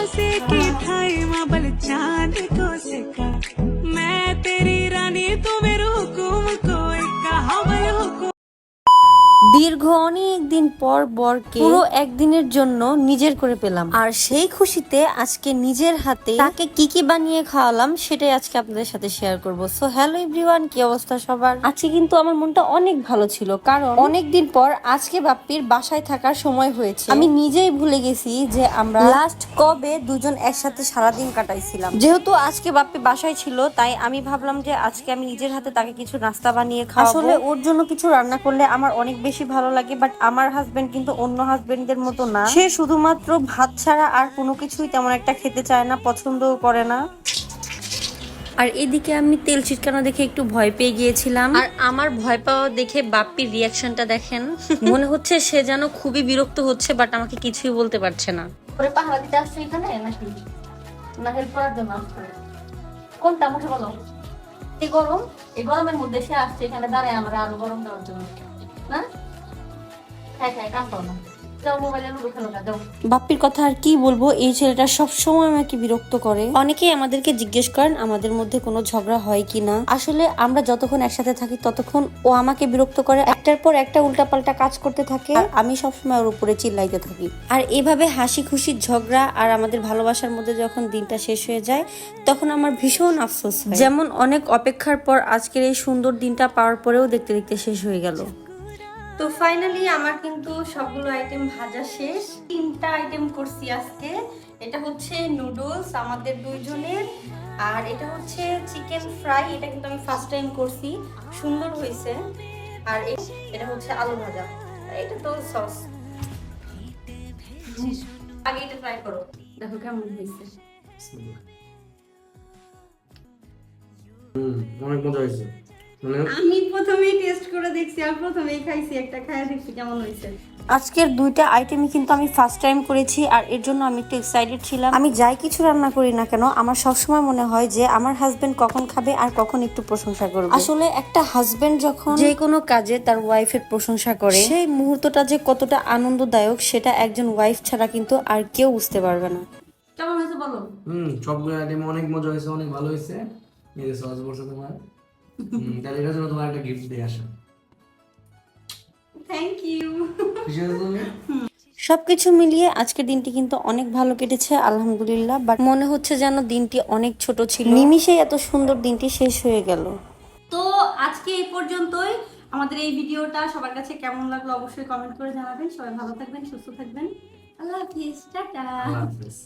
से की ठाई माबल चांद को सिका मैं तेरी रानी तू मेरे हुकुम को एक हवल हुकुम। দীর্ঘ অনেক দিন পর বরকে পুরো একদিনের জন্য নিজের করে পেলাম, আর সেই খুশিতে আজকে নিজের হাতে তাকে কি কি বানিয়ে খাওয়ালাম সেটাই আজকে আপনাদের সাথে শেয়ার করব। সো হ্যালো এভরিওয়ান, কি অবস্থা সবার? আজকে কিন্তু আমার মনটা অনেক ভালো ছিল, কারণ অনেক দিন পর আজকে বাপ্পির বাসায় থাকার সময় হয়েছে। আমি নিজেই ভুলে গেছি যে আমরা লাস্ট কবে দুজন একসাথে সারাদিন কাটাইছিলাম। যেহেতু আজকে বাপ্পি বাসায় ছিল, তাই আমি ভাবলাম যে আজকে আমি নিজের হাতে তাকে কিছু নাস্তা বানিয়ে খাওয়াবো। আসলে ওর জন্য কিছু রান্না করলে আমার অনেক বেশি ভালো লাগে, বাট আমার হাজবেন্ড কিন্তু অন্য হাজবেন্ডদের মতো না। সে শুধুমাত্র ভাত ছাড়া আর কোনো কিছুই তেমন একটা খেতে চায় না, পছন্দও করে না। আর এদিকে আমি তেল ছিটকানো দেখে একটু ভয় পেয়ে গিয়েছিলাম, আর আমার ভয় পাওয়া দেখে বাপ্পির রিয়াকশনটা দেখেন। মনে হচ্ছে সে যেন খুবই বিরক্ত হচ্ছে, বাট আমাকে কিছুই বলতে পারছে না। পরে পাহারা দিতে আসছে এখানে নাকি না হেল্প করার জন্য আসছে? কোনটা মুখে বলো? এই গরমের মধ্যে সে আসছে এখানে দাঁড়ায় আমরা আরো গরম দেওয়ার জন্য না? হ্যাঁ হ্যাঁ, কাম করো না, যাও মোবাইলে লুডো খেলো না, যাও। বাপ্পির কথা আর কি বলবো, এই ছেলেটা সবসময় আমাকে বিরক্ত করে। অনেকেই আমাদেরকে জিজ্ঞেস করেন আমাদের মধ্যে কোনো ঝগড়া হয় কিনা। আসলে আমরা যতক্ষণ একসাথে থাকি ততক্ষণ ও আমাকে বিরক্ত করে, একটার পর একটা উল্টাপাল্টা কাজ করতে থাকে, আর আমি সবসময় ওর উপরে চিল্লাইতে থাকি। আর এভাবে হাসি খুশি ঝগড়া আর আমাদের ভালোবাসার মধ্যে যখন দিনটা শেষ হয়ে যায়, তখন আমার ভীষণ আফসোস হয়। যেমন অনেক অপেক্ষার পর আজকের এই সুন্দর দিনটা পাওয়ার পরেও দেখতে দেখতে শেষ হয়ে গেল। তো ফাইনালি আমার কিন্তু সবগুলো আইটেম ভাজা শেষ। 3টা আইটেম করছি আজকে। এটা হচ্ছে নুডলস আমাদের দুইজনের, আর এটা হচ্ছে চিকেন ফ্রাই। এটা কিন্তু আমি ফার্স্ট টাইম করছি, সুন্দর হয়েছে। আর এটা হচ্ছে আলু ভাজা। এটা তো সস। আগে এটা ট্রাই করো, দেখো কেমন হয়েছে। অনেক মজা হয়েছে। আমি প্রথমেই টেস্ট করে দেখছি, আর প্রথমেই খাইছি, একটা খায়া দেখছি কেমন হয়েছে। আজকের 2টা আইটেমই কিন্তু আমি ফার্স্ট টাইম করেছি, আর এর জন্য আমি একটু এক্সাইটেড ছিলাম। আমি যাই কিছু রান্না করি না কেন, আমার সবসময় মনে হয় যে আমার হাজবেন্ড কখন খাবে আর কখন একটু প্রশংসা করবে। আসলে একটা হাজবেন্ড যখন যে কোনো কাজে তার ওয়াইফের প্রশংসা করে, সেই মুহূর্তটা যে কতটা আনন্দদায়ক সেটা একজন ওয়াইফ ছাড়া কিন্তু আর কেউ বুঝতে পারবে না। কেমন হয়েছে বলো? সবগুলো আইটেম অনেক মজা হয়েছে, অনেক ভালো হয়েছে। এই যে সস বলছো তোমার, তাহলে এটার জন্য তোমার একটা গিফট দিয়ে আসো। Thank you. খুশি হয়েছো তুমি? সবকিছু মিলিয়ে আজকের দিনটি কিন্তু অনেক ভালো কেটেছে আলহামদুলিল্লাহ, বাট মনে হচ্ছে যেন দিনটি অনেক ছোট ছিল, নিমিষে এত সুন্দর দিনটি শেষ হয়ে গেল। তো আজকে এই পর্যন্তই। আমাদের এই ভিডিওটা সবার কাছে কেমন লাগলো অবশ্যই কমেন্ট করে জানাবেন। সবাই ভালো থাকবেন, সুস্থ থাকবেন। আল্লাহ হাফিজ, টাটা। আল্লাহ হাফেজ।